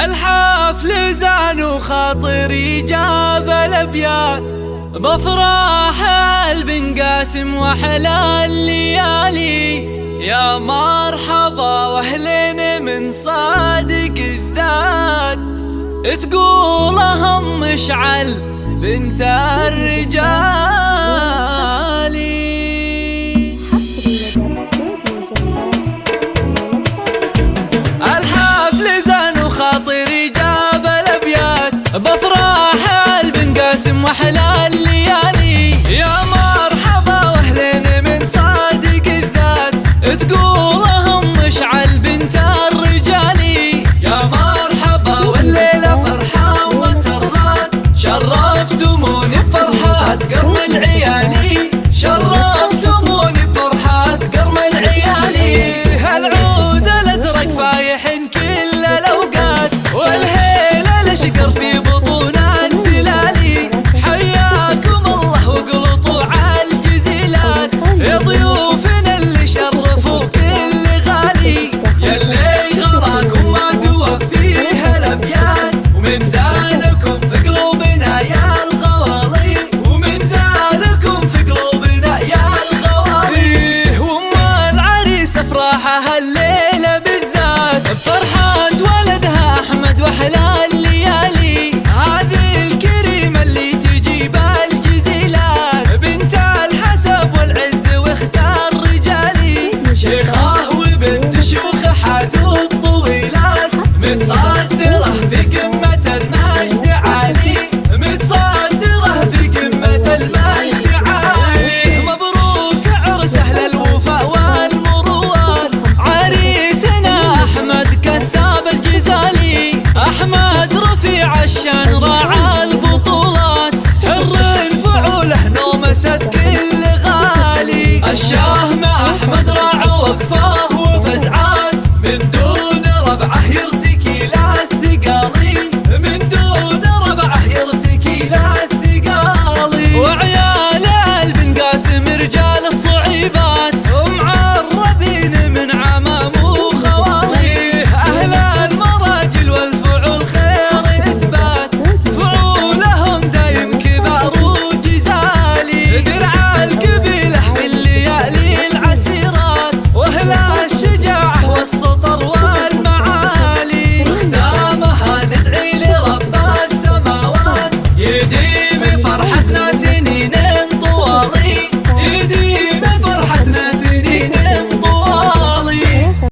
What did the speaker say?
الحفل زان وخاطري جاب الابيات، بفرح البن قاسم واحلى الليالي. يا مرحبا واهلين من صادق الذات، تقولهم مشعل بنت الرجال. الحفل زان وخاطري جاب الابيات، بفرح البن قاسم واحلى الليالي. يا مرحبا واهلين من صادق الذات، تقولهم مشعل بنت الرجال. يا مرحبا والليلة فرحة وسرات، شرفتموني بفرحات قرم العيالي، شرفتموني بفرحات قرم العيالي. هالعود الازرق فايح كل الاوقات، والهيل الاشقر في بطون الدلالي. حياكم الله وقلطوا على الجزيلات، يا ضيوفنا اللي شرفوا كل غالي. يلي غراكم ما توفيها الابيات، ومن زالكم في قلوبنا يا الغوالي، ومن زالكم في قلوبنا يا الغوالي. وام العريس افراحها الليله بالذات، بفرحة ولدها احمد واحلى الليالي. هذه الكريمه اللي تجيب الجزيلات، بنت الحسب والعز واختار رجالي. شيخه وبنت شيوخه حازوا الطويلات، متصدره في قمه المجد